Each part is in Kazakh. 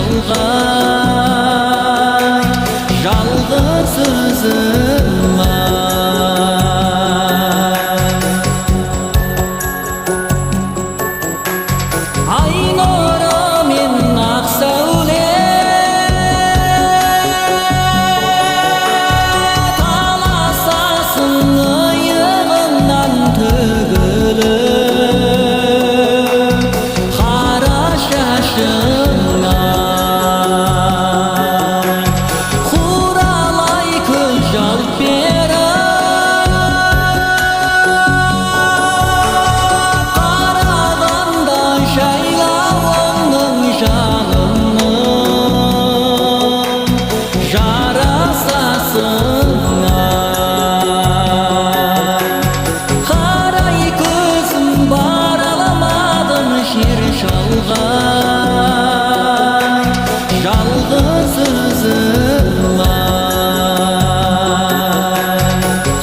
şalgay, жалғыз өзім ай нұры мен ақ сәуле таласасың иығымнан төгіліп қара шашыңа құралай көз жалт беріп қарағанда жайлауыңның жанымның жарасасың қарай көзім бараламадым жер шалғай, жалғыз өзім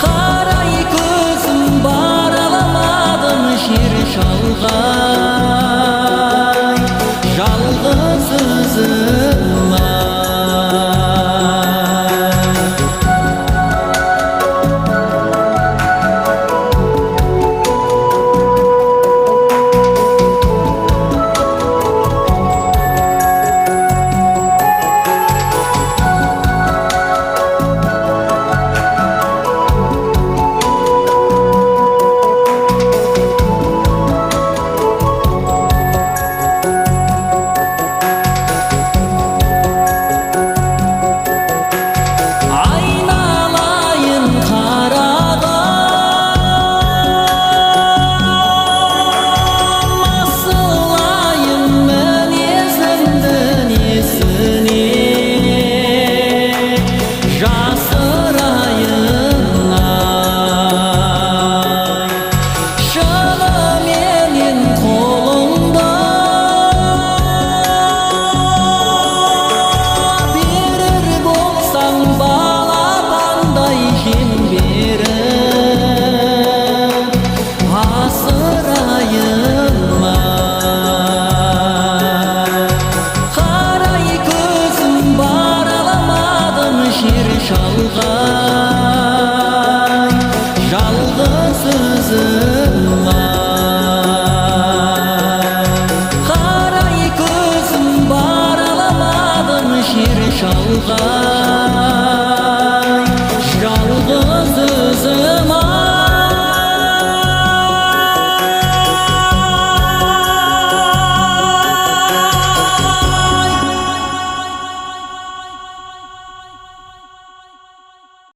қарай көзім бараламадым жер шалғай, жалғыз өзім айналайын қарағым, асылайын мінезімді несіне жасырайын ай, шыныменен қолыңда берер болсаң балапандай жем беріп асырайын ай, қарай көзім бараламадым жер шалғай, жалғыз өзім қарай көзім бараламадым жер шалғай,